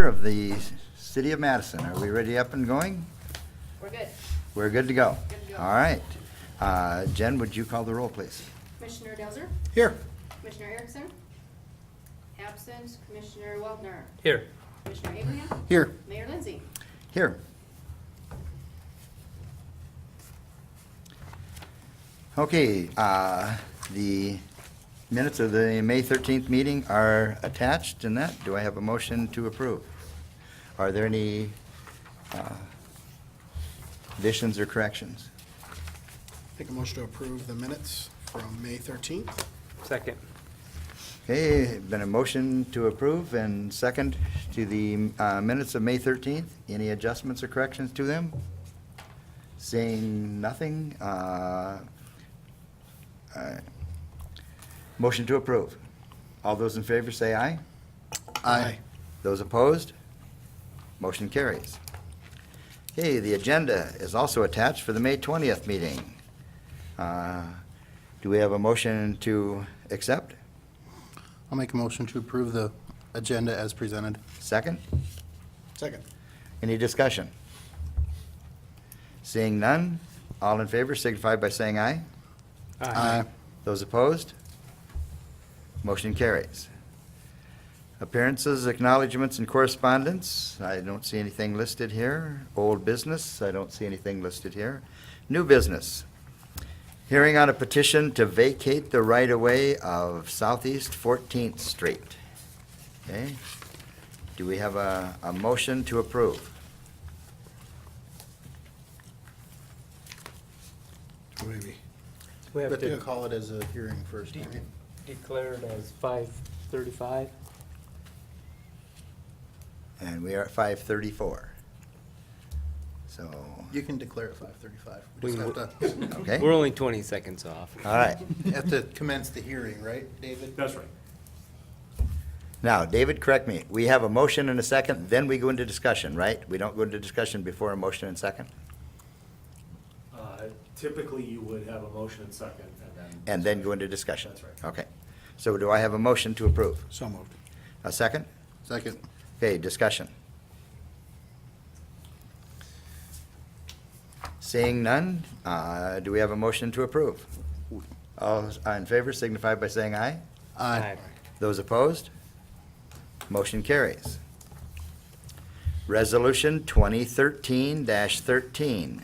of the City of Madison. Are we ready up and going? We're good. We're good to go. Good to go. All right. Jen, would you call the roll, please? Commissioner Delzer? Here. Commissioner Erickson? Absent. Commissioner Waldner? Here. Commissioner Abraham? Here. Mayor Lindsay? Here. Okay, the minutes of the May 13th meeting are attached in that. Do I have a motion to approve? Are there any additions or corrections? Make a motion to approve the minutes from May 13th. Second. Okay, been a motion to approve and second to the minutes of May 13th. Any adjustments or corrections to them? Seeing nothing, motion to approve. All those in favor say aye. Aye. Those opposed? Motion carries. Okay, the agenda is also attached for the May 20th meeting. Do we have a motion to accept? I'll make a motion to approve the agenda as presented. Second? Second. Any discussion? Seeing none, all in favor signify by saying aye. Aye. Those opposed? Motion carries. Appearances, acknowledgements, and correspondence. I don't see anything listed here. Old business, I don't see anything listed here. New business. Hearing on a petition to vacate the right-of-way of Southeast 14th Street. Okay. Do we have a motion to approve? Maybe. We have But to to call it as a hearing first, right? declare it as 5:35. And we are at 5:34. So, You can declare it 5:35. We We just have okay. We're only 20 seconds off. All right. have to commence the hearing, right, David? That's right. Now, David, correct me. We have a motion and a second, then we go into discussion, right? We don't go into discussion before a motion and second? Typically, you would have a motion and second, And then go into discussion? That's right. Okay. So do I have a motion to approve? So moved. A second? Second. Okay, discussion. Seeing none, do we have a motion to approve? All in favor signify by saying aye. Aye. Those opposed? Motion carries. Resolution 2013-13,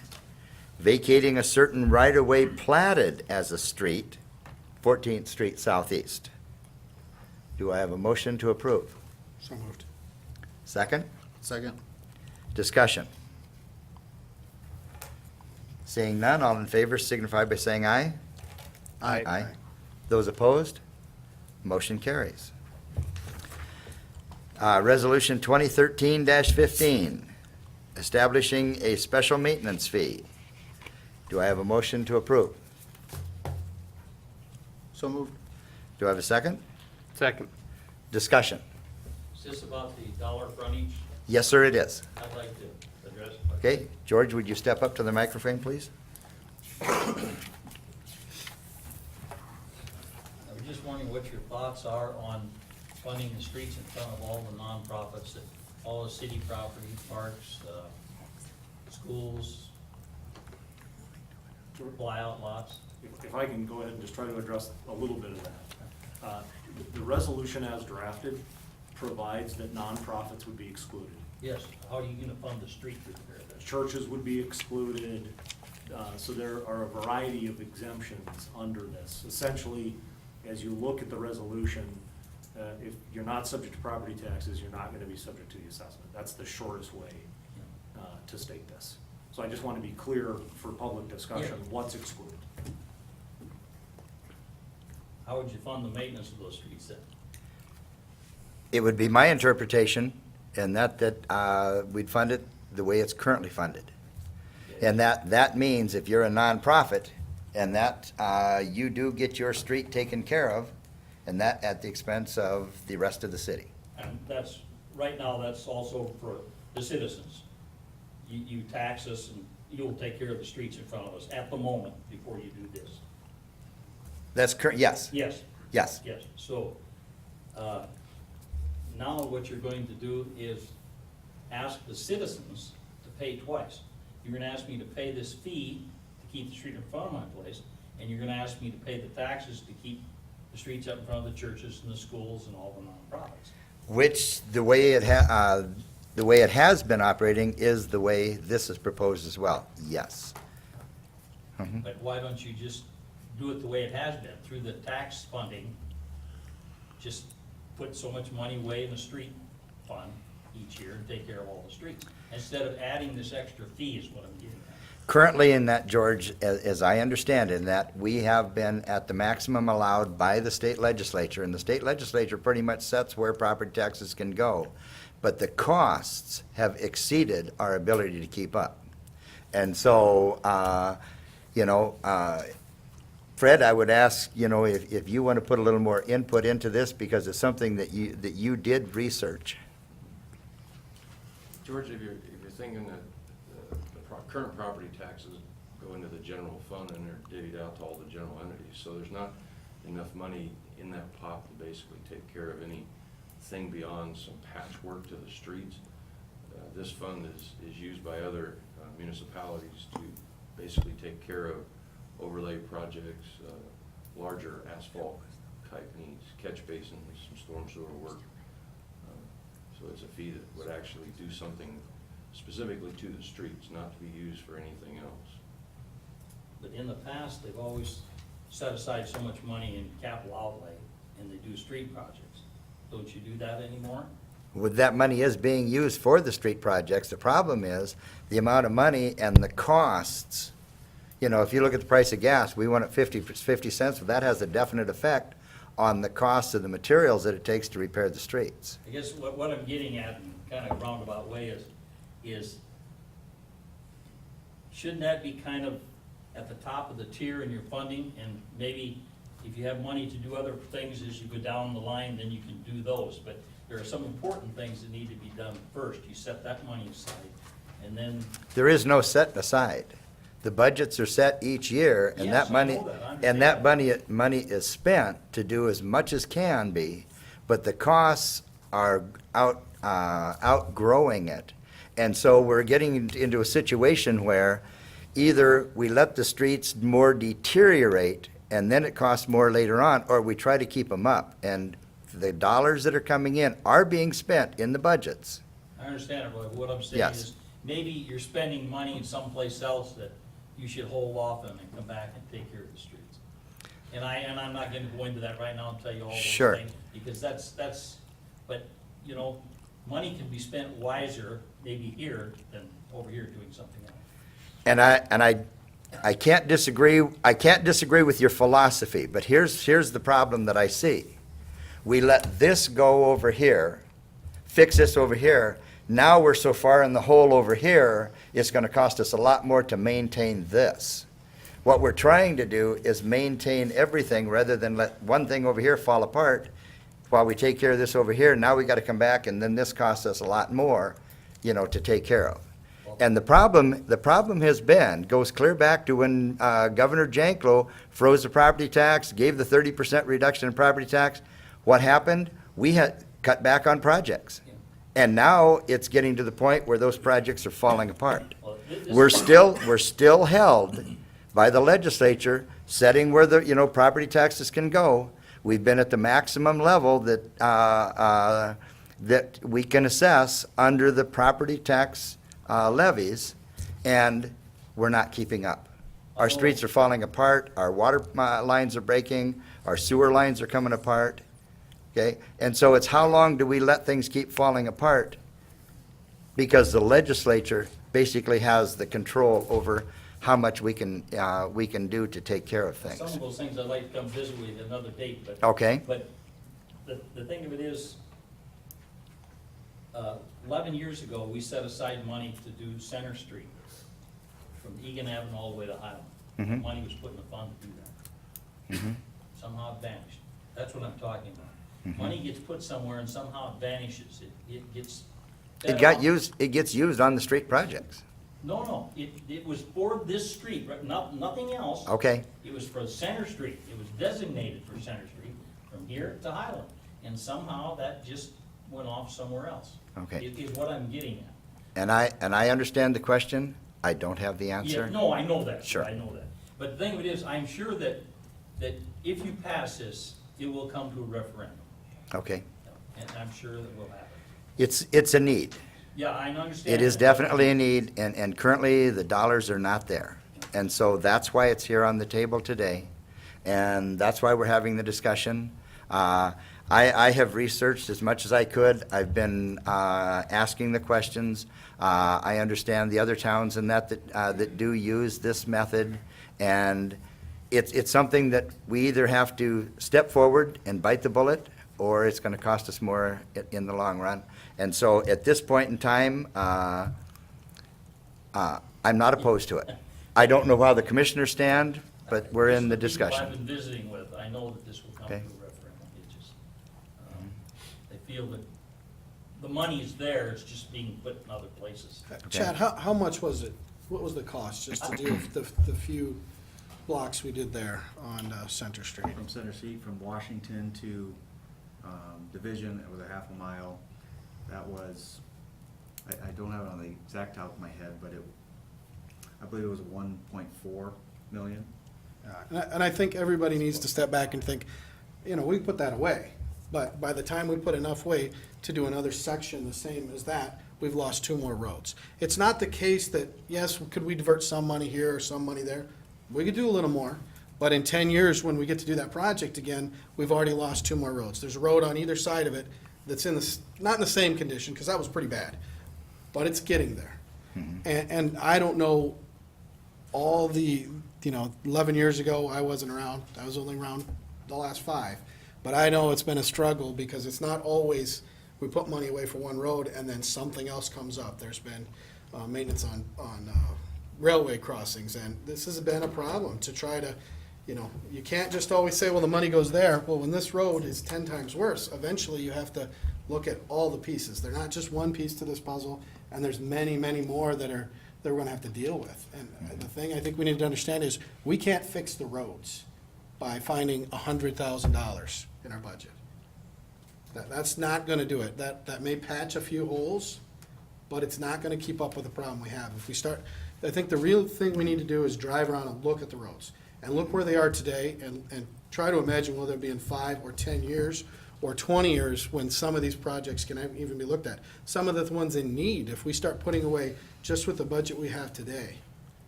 vacating a certain right-of-way platted as a street, 14th Street Southeast. Do I have a motion to approve? So moved. Second? Second. Discussion. Seeing none, all in favor signify by saying aye. Aye. Those opposed? Motion carries. Resolution 2013-15, establishing a special maintenance fee. Do I have a motion to approve? So moved. Do I have a second? Second. Discussion. Is this about the dollar frontage? Yes, sir, it is. I'd like to address it. Okay, George, would you step up to the microphone, please? I was just wondering what your thoughts are on funding the streets in front of all the nonprofits, that all the city property, parks, schools, buyout lots. if I can go ahead and just try to address a little bit of that. The resolution as drafted provides that nonprofits would be excluded. Yes, how are you gonna fund the street repair then? Churches would be excluded, so there are a variety of exemptions under this. Essentially, as you look at the resolution, if you're not subject to property taxes, you're not gonna be subject to the assessment. That's the shortest way to state this. So I just want to be clear for public discussion, Yeah. what's excluded. How would you fund the maintenance of those streets then? It would be my interpretation, and that we'd fund it the way it's currently funded. And that means if you're a nonprofit, and that you do get your street taken care of, and that at the expense of the rest of the city. And that's, right now, that's also for the citizens. You tax us and you'll take care of the streets in front of us at the moment before you do this. That's correct, yes, Yes, yes. yes. So, now what you're going to do is ask the citizens to pay twice. You're gonna ask me to pay this fee to keep the street in front of my place, and you're gonna ask me to pay the taxes to keep the streets up in front of the churches and the schools and all the nonprofits. Which, the way it has been operating is the way this is proposed as well, yes. Mhm. But why don't you just do it the way it has been, through the tax funding? Just put so much money away in the street fund each year and take care of all the streets, instead of adding this extra fee is what I'm getting at. Currently in that, George, as I understand it, in that we have been at the maximum allowed by the state legislature, and the state legislature pretty much sets where property taxes can go. But the costs have exceeded our ability to keep up. And so, Fred, I would ask, if you want to put a little more input into this, because it's something that you did research. George, if you're thinking that current property taxes go into the general fund and they're divvied out to all the general entities, so there's not enough money in that pot to basically take care of anything beyond some patchwork to the streets. This fund is used by other municipalities to basically take care of overlay projects, larger asphalt type needs, catch basins, some storm sewer work. So it's a fee that would actually do something specifically to the streets, not to be used for anything else. But in the past, they've always set aside so much money in capital outlay, and they do street projects. Don't you do that anymore? With that money is being used for the street projects. The problem is the amount of money and the costs. If you look at the price of gas, we went at 50 cents, but that has a definite effect on the cost of the materials that it takes to repair the streets. I guess what I'm getting at in kind of a roundabout way is shouldn't that be kind of at the top of the tier in your funding? And maybe if you have money to do other things as you go down the line, then you can do those. But there are some important things that need to be done first. You set that money aside, and then. There is no setting aside. The budgets are set each year, and Yes, that money, I know that. I and that understand. money is spent to do as much as can be, but the costs are outgrowing it. And so we're getting into a situation where either we let the streets more deteriorate, and then it costs more later on, or we try to keep them up. And the dollars that are coming in are being spent in the budgets. I understand it, Roy, but what I'm saying Yes. is, maybe you're spending money in someplace else that you should hold off on and come back and take care of the streets. And I'm not gonna go into that right now and tell you all those Sure. things, because that's, but, money can be spent wiser, maybe here, than over here doing something else. And I can't disagree with your philosophy, but here's the problem that I see. We let this go over here, fix this over here. Now we're so far in the hole over here, it's gonna cost us a lot more to maintain this. What we're trying to do is maintain everything rather than let one thing over here fall apart while we take care of this over here. Now we gotta come back, and then this costs us a lot more, to take care of. And the problem has been, goes clear back to when Governor Janklow froze the property tax, gave the 30% reduction in property tax. What happened? We had cut back on projects. And now it's getting to the point where those projects are falling apart. Well, We're still held by the legislature setting where the, property taxes can go. We've been at the maximum level that we can assess under the property tax levies, and we're not keeping up. Our streets are falling apart, our water lines are breaking, our sewer lines are coming apart, okay? And so it's how long do we let things keep falling apart? Because the legislature basically has the control over how much we can do to take care of Some things. of those things I'd like to come visit with you another date, but. Okay. But the thing of it is, 11 years ago, we set aside money to do Center Street, from Egan Avenue all the way to Highland. Mhm. Money was put in the fund to do that. Mhm. Somehow it vanished. That's what I'm talking about. Mhm. Money gets put somewhere and somehow it vanishes. It gets. It gets used on the street projects. No, it was for this street, right? Nothing else. Okay, It was for Center Street. It was designated for Center Street from here to Highland. And somehow that just went off somewhere else. Okay. Is what I'm getting at. And I understand the question. I don't have the Yeah, answer. no, I know that. Sure. I know that. But the thing of it is, I'm sure that if you pass this, it will come to a referendum. Okay. And I'm sure that will happen. It's a need. Yeah, I understand. It is that. definitely a need, and currently, the dollars are not there. And so that's why it's here on the table today, and that's why we're having the discussion. I have researched as much as I could. I've been asking the questions. I understand the other towns and that do use this method, and it's something that we either have to step forward and bite the bullet, or it's going to cost us more in the long run. And so at this point in time, I'm not opposed to it. I don't know how the commissioners stand, but we're in the Just people discussion. I've been visiting with, I know that this will come to a Okay. referendum. It just, they feel that the money's there, it's just being put in other places. Chad, how much was it? What was the cost just to do the few blocks we did there on Center Street? From Center Street, from Washington to Division, it was a half a mile. That was, I don't have it on the exact top of my head, but I believe it was 1.4 million. And I think everybody needs to step back and think, we put that away. But by the time we put enough away to do another section the same as that, we've lost 2 more roads. It's not the case that, yes, could we divert some money here or some money there? We could do a little more, but in 10 years, when we get to do that project again, we've already lost 2 more roads. There's a road on either side of it that's not in the same condition, because that was pretty bad, but it's getting there. And I don't know all the, 11 years ago, I wasn't around. I was only around the last 5. But I know it's been a struggle, because it's not always, we put money away for one road and then something else comes up. There's been maintenance on railway crossings, and this has been a problem to try to, you can't just always say, well, the money goes there. Well, when this road is 10 times worse, eventually you have to look at all the pieces. They're not just one piece to this puzzle, and there's many, many more that we're gonna have to deal with. And the thing I think we need to understand is, we can't fix the roads by finding $100,000 in our budget. That's not gonna do it. That may patch a few holes, but it's not gonna keep up with the problem we have. If we start, I think the real thing we need to do is drive around and look at the roads, and look where they are today, and try to imagine will there be in 5 or 10 years, or 20 years, when some of these projects can even be looked at. Some of the ones in need, if we start putting away just with the budget we have today,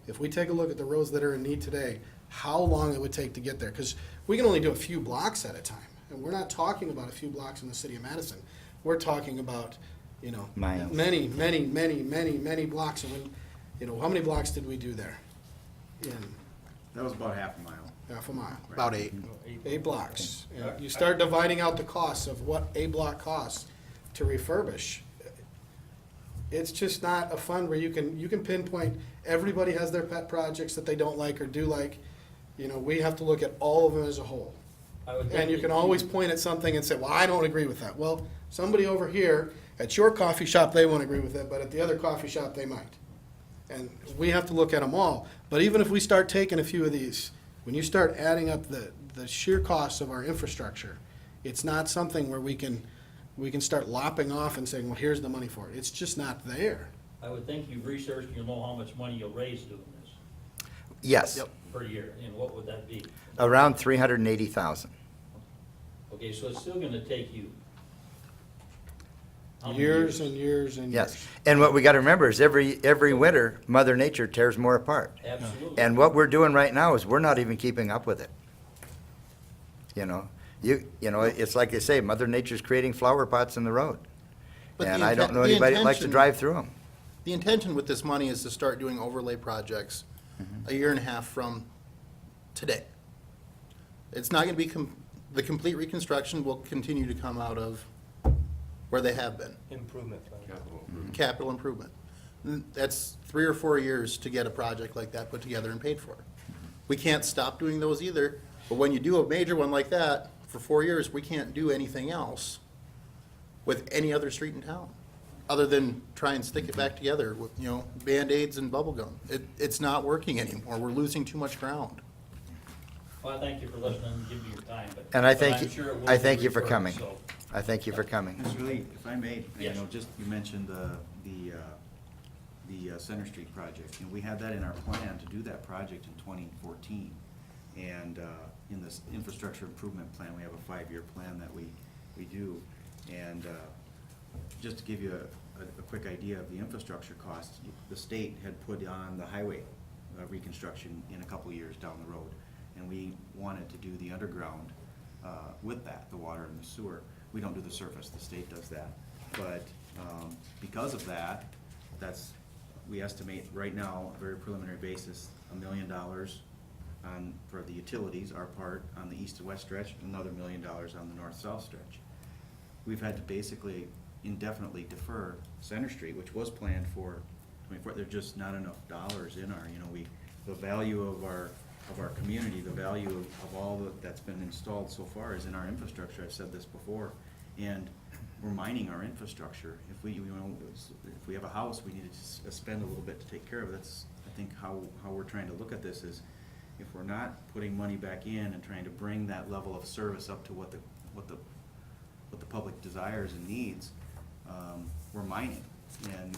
if we take a look at the roads that are in need today, how long it would take to get there, because we can only do a few blocks at a time. And we're not talking about a few blocks in the city of Madison. We're talking about, Miles. many, many, many, many, many blocks. And when, how many blocks did we do there? In That was about half a mile. half a mile. About 8. 8 blocks. And you start dividing out the costs of what a block costs to refurbish. It's just not a fund where you can pinpoint, everybody has their pet projects that they don't like or do like. We have to look at all of them as a whole. I would think And you that can always point at something and say, well, I don't agree with that. Well, somebody over here, at your coffee shop, they won't agree with it, but at the other coffee shop, they might. And we have to look at them all. But even if we start taking a few of these, when you start adding up the sheer costs of our infrastructure, it's not something where we can start lopping off and saying, well, here's the money for it. It's just not there. I would think you've researched, you'll know how much money you'll raise doing this Yes, per year, and what would that be? around 380,000. Okay, so it's still gonna take you how many Years and years and years. Yes. And what we got to remember is every winter, Mother Nature tears more apart. Absolutely. And what we're doing right now is we're not even keeping up with it. It's like they say, Mother Nature's creating flower pots in the road. But And the I don't inten- know the anybody that likes to intention- drive through them. The intention with this money is to start doing overlay projects a year and a half from today. It's not going to be, the complete reconstruction will continue to come out of where they have been, Improvement fund. Capital improvement. capital improvement. That's 3 or 4 years to get a project like that put together and paid for. We can't stop doing those either, but when you do a major one like that, for 4 years, we can't do anything else with any other street in town, other than try and stick it back together with, Band-Aids and bubble gum. It's not working anymore. We're losing too much ground. Well, I thank you for listening and giving me your time, but. And I but thank I'm you- sure it will I be thank you for referred, coming. so. I thank you for coming. Ms. Lee, if I may, Yes. you mentioned the the Center Street project. And we had that in our plan to do that project in 2014. And in this infrastructure improvement plan, we have a 5-year plan that we do. And just to give you a quick idea of the infrastructure costs, the state had put on the highway reconstruction in a couple of years down the road. And we wanted to do the underground with that, the water and the sewer. We don't do the surface, the state does that. But because of that, we estimate right now, a very preliminary basis, $1 million for the utilities, our part on the east and west stretch, another $1 million on the north-south stretch. We've had to basically indefinitely defer Center Street, which was planned for 24. There's just not enough dollars in our, the value of our community, the value of all that's been installed so far is in our infrastructure. I've said this before, and we're mining our infrastructure. If we have a house, we need to spend a little bit to take care of it. That's, I think, how we're trying to look at this is, if we're not putting money back in and trying to bring that level of service up to what the public desires and needs, we're mining. And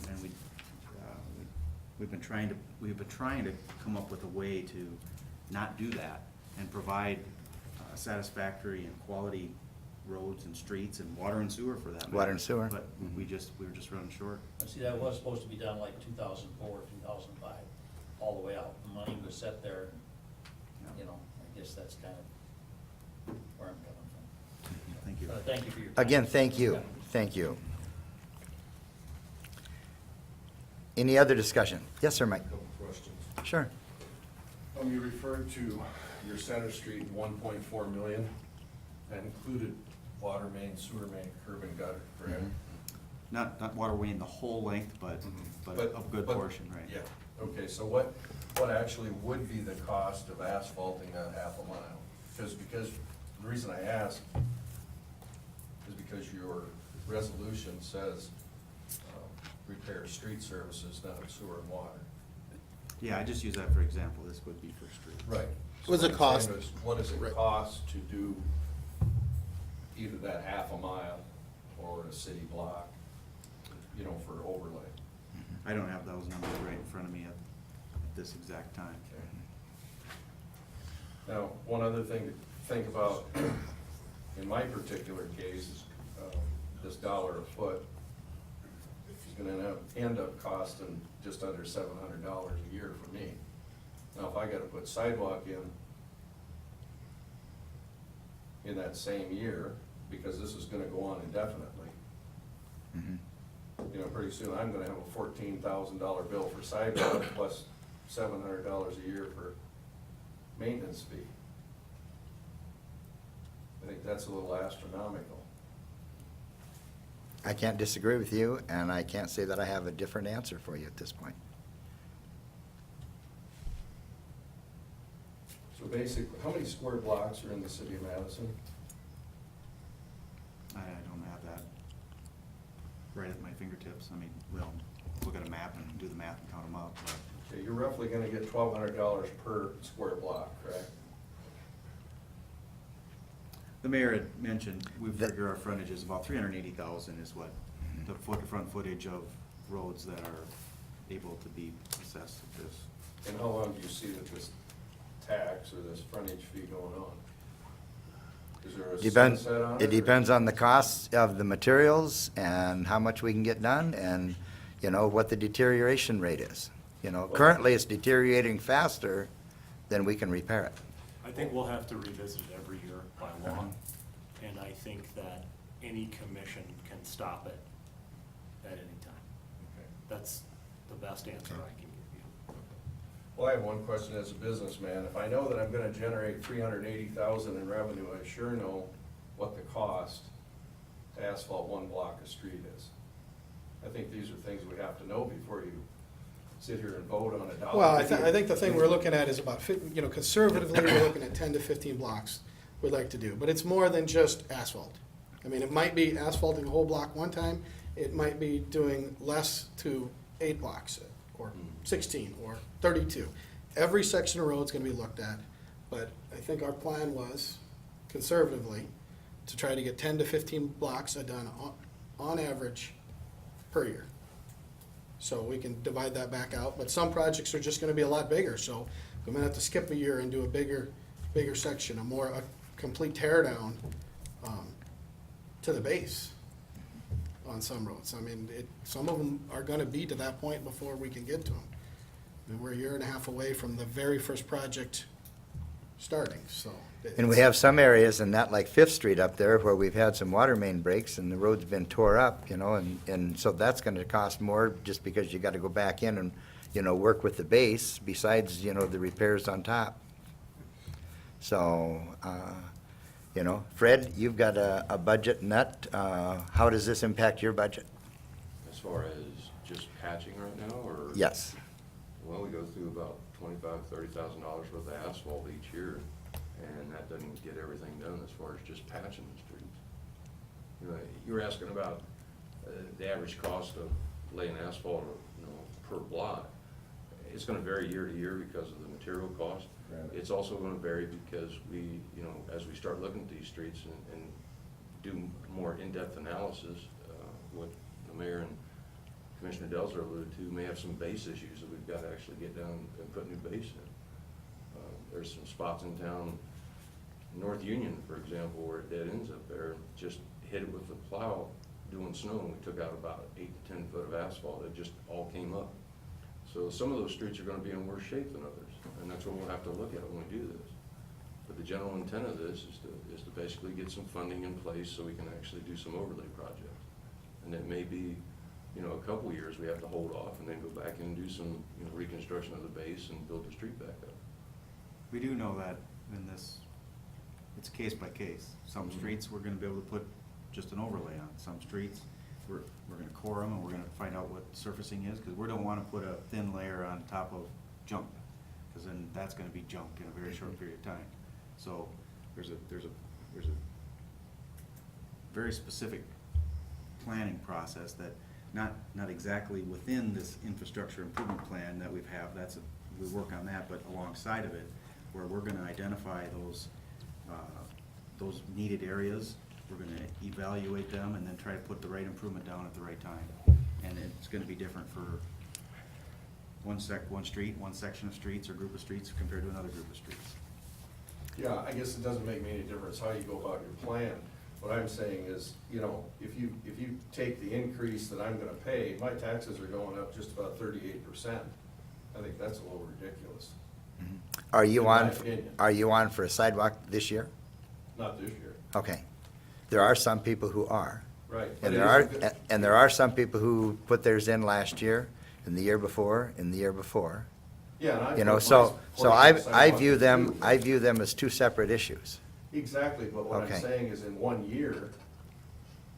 we've been trying to come up with a way to not do that and provide satisfactory and quality roads and streets and water and sewer for that matter. Water and sewer. But we were just running short. See, that was supposed to be done like 2004, 2005, all the way out. The money was set there, I guess that's kind of where I'm coming from. Thank you. Thank you for your time. Again, thank you, thank you. Any other discussion? Yes, sir, Mike? Couple questions. Sure. You referred to your Center Street 1.4 million. That included water main, sewer main, curb and gutter, correct? Not water main the whole length, but a good portion, right? Yeah, okay, so what actually would be the cost of asphalting that half a mile? Because the reason I ask is because your resolution says repair street services, not sewer and water. Yeah, I just use that for example. This would be for street. Right. What's So it I'm cost? saying is, what does it Right. cost to do either that half a mile or a city block, for overlay? I don't have those numbers right in front of me at this exact time. Now, one other thing to think about, in my particular case, this $1 a foot is gonna end up costing just under $700 a year for me. Now, if I gotta put sidewalk in that same year, because this is gonna go on indefinitely, Mhm. Pretty soon I'm gonna have a $14,000 bill for sidewalk plus $700 a year for maintenance fee. I think that's a little astronomical. I can't disagree with you, and I can't say that I have a different answer for you at this point. So basically, how many square blocks are in the city of Madison? I don't have that right at my fingertips. I mean, we'll look at a map and do the math and count them up, but Okay, you're roughly gonna get $1,200 per square block, correct? the mayor had mentioned, we That- figure our frontage is about 380,000 is what the front footage of roads that are able to be assessed at this. And how long do you see that this tax or this frontage fee going on? Is there a Depends, sunset on it? it or- depends on the cost of the materials and how much we can get done and, what the deterioration rate is. Currently it's deteriorating faster than we can repair it. I think we'll have to revisit it every year by law, and I think that any commission can stop it at any time. Okay. That's the best answer I can give you. Well, I have one question as a businessman. If I know that I'm gonna generate 380,000 in revenue, I sure know what the cost to asphalt one block of street is. I think these are things we have to know before you sit here and vote on a dollar. Well, I think the thing we're looking at is about, conservatively, we're looking at 10 to 15 blocks we'd like to do. But it's more than just asphalt. I mean, it might be asphalting a whole block one time. It might be doing less to 8 blocks, or 16, or 32. Every section of road is gonna be looked at. But I think our plan was, conservatively, to try to get 10 to 15 blocks done on average per year. So we can divide that back out, but some projects are just gonna be a lot bigger, so we might have to skip a year and do a bigger section, a complete tear down, to the base on some roads. I mean, some of them are gonna be to that point before we can get to them. I mean, we're a year and a half away from the very first project starting, so. And we have some areas, and not like Fifth Street up there, where we've had some water main breaks and the road's been tore up, you know, and so that's gonna cost more just because you gotta go back in and, you know, work with the base besides, you know, the repairs on top. So, you know, Fred, you've got a budget nut. How does this impact your budget? As far as just patching right now, or? Yes. Well, we go through about $25,000-$30,000 worth of asphalt each year, and that doesn't get everything done as far as just patching the streets. You know, you were asking about the average cost of laying asphalt, you know, per block. It's gonna vary year to year because of the material cost. Right. It's also gonna vary because we, you know, as we start looking at these streets and do more in-depth analysis, what the mayor and Commissioner Delzer alluded to, may have some base issues that we've got to actually get down and put new base in. There's some spots in town, North Union, for example, where it dead ends up there, just hit it with the plow doing snow, and we took out about 8 to 10 foot of asphalt. It just all came up. So some of those streets are gonna be in worse shape than others, and that's what we'll have to look at when we do this. But the general intent of this is to basically get some funding in place so we can actually do some overlay projects. And it may be, you know, a couple years we have to hold off and then go back and do some, you know, reconstruction of the base and build the street back up. We do know that in this, it's case by case. Some streets, we're gonna be able to put just an overlay on. Some streets, we're gonna core them, and we're gonna find out what surfacing is, because we don't wanna put a thin layer on top of junk, because then that's gonna be junk in a very short period of time. So there's a very specific planning process that not exactly within this infrastructure improvement plan that we work on that, but alongside of it, where we're gonna identify those needed areas, we're gonna evaluate them and then try to put the right improvement down at the right time. And it's gonna be different for one street, one section of streets or group of streets compared to another group of streets. Yeah, I guess it doesn't make me any difference how you go about your plan. What I'm saying is, you know, if you take the increase that I'm gonna pay, my taxes are going up just about 38%. I think that's a little ridiculous. Are you In my on, opinion. are you on for a sidewalk this year? Not this year. Okay. There are some people who are. Right. but And it there is are, a good- and there are some people who put theirs in last year, and the year before, and the year before. Yeah, and I You know, put so my portion I of view them, sidewalk I too. view them as two separate issues. Exactly, but what Okay. I'm saying is in 1 year,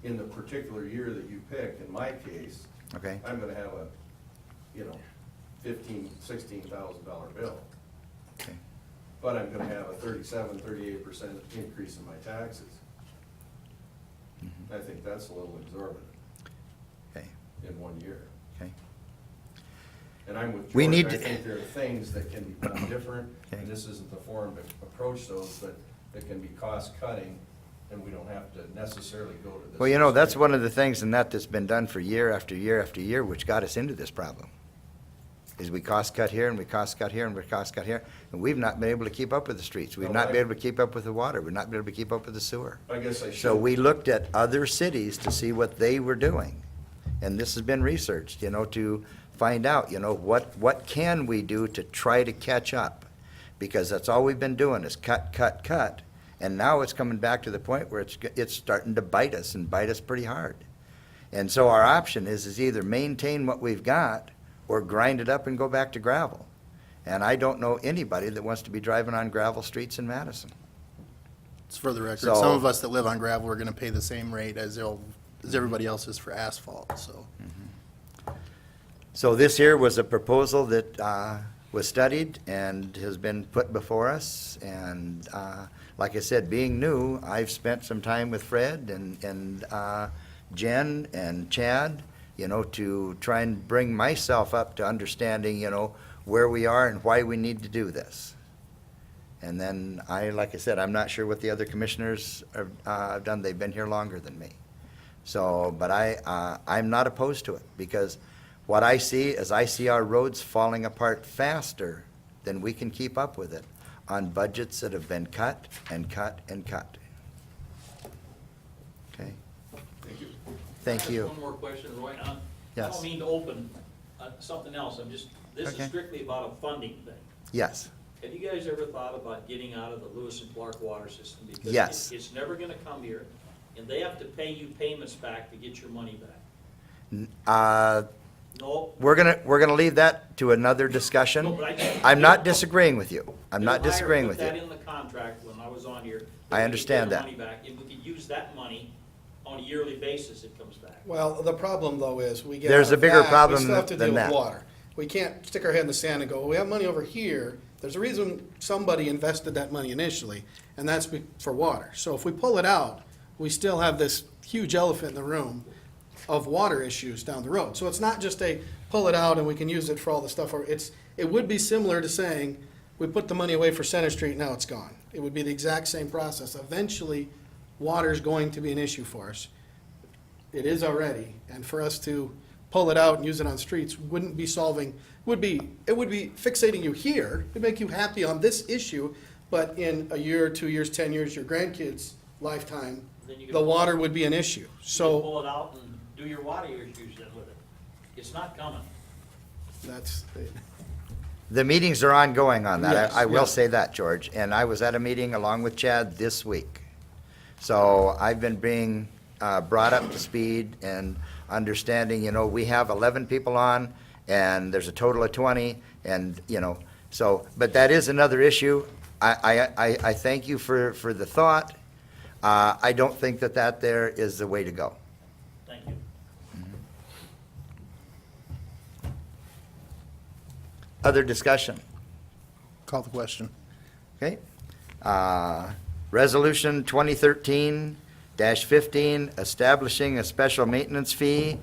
in the particular year that you pick, in my case, Okay? I'm gonna have a, you know, $16,000 bill. Okay. But I'm gonna have a 38% increase in my taxes. I think that's a little exorbitant Okay, in 1 year. okay. And I'm with We George, need I to- think there are things that can be done different, Okay. and this isn't the forum to approach those, but that can be cost-cutting, and we don't have to necessarily go to this. Well, you know, that's one of the things, and that's been done for year after year after year, which got us into this problem. Is we cost cut here, and we cost cut here, and we cost cut here, and we've not been able to keep up with the streets. We've No, not I- been able to keep up with the water. We've not been able to keep up with the sewer. I guess I should. So we looked at other cities to see what they were doing. And this has been researched, you know, to find out, you know, what can we do to try to catch up? Because that's all we've been doing is cut, cut, cut. And now it's coming back to the point where it's starting to bite us and bite us pretty hard. And so our option is either maintain what we've got or grind it up and go back to gravel. And I don't know anybody that wants to be driving on gravel streets in Madison. It's for the record, So- some of us that live on gravel are gonna pay the same rate as everybody else is for asphalt, so. So this here was a proposal that was studied and has been put before us. And like I said, being new, I've spent some time with Fred and Jen and Chad, you know, to try and bring myself up to understanding, you know, where we are and why we need to do this. And then like I said, I'm not sure what the other commissioners have done. They've been here longer than me. So, but I'm not opposed to it, because what I see is I see our roads falling apart faster than we can keep up with it on budgets that have been cut and cut and cut. Okay? Thank you. Thank Just you. one more question, Roy. I Yes. don't mean to open something else, this Okay. is strictly about a funding thing. Yes. Have you guys ever thought about getting out of the Lewis and Clark water system? Because Yes. it's never gonna come here, and they have to pay you payments back to get your money back. No? We're gonna leave that to another discussion. No, but I'm not disagreeing with you. I'm not disagreeing with Put that you. in the contract when I was on here. I understand that. that. we could get our money back, and we could use that money on a yearly basis, it comes back. Well, the problem though is we get. There's out a of bigger that, problem We still have to than deal with that. water. We can't stick our head in the sand and go, well, we have money over here. There's a reason somebody invested that money initially, and that's for water. So if we pull it out, we still have this huge elephant in the room of water issues down the road. So it's not just a pull it out and we can use it for all the stuff. It would be similar to saying, we put the money away for Center Street, now it's gone. It would be the exact same process. Eventually, water's going to be an issue for us. It is already, and for us to pull it out and use it on streets wouldn't be solving, it would be fixating you here, it'd make you happy on this issue, but in a year, 2 years, 10 years, your grandkids' lifetime, Then you can the pull- water would be an issue. You can So pull it out and do your water issues then with it. It's not coming. that's, The meetings are ongoing on that. Yes, I will yes. say that, George. And I was at a meeting along with Chad this week. So I've been being brought up to speed and understanding, we have 11 people on, and there's a total of 20, and, so, but that is another issue. I thank you for the thought. I don't think that there is the way to go. Thank you. Other discussion? Call the question. Okay. Resolution 2013-15, establishing a special maintenance fee.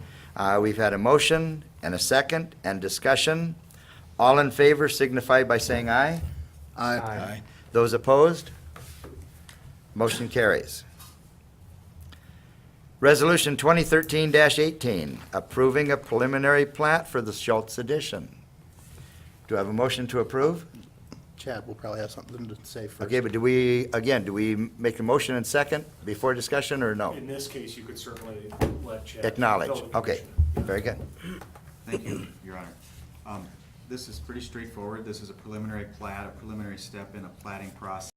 We've had a motion and a second and discussion. All in favor signify by saying aye. Aye. Those opposed? Motion carries. Resolution 2013-18, approving a preliminary plat for the Schultz addition. Do I have a motion to approve? Chad will probably have something to say first. Okay, but do we make a motion and second before discussion, or no? In this case, you could certainly let Chad. Acknowledge, tell the okay, commissioner. very good. Thank you, Your Honor. This is pretty straightforward. This is a preliminary plat, a preliminary step in a platting process.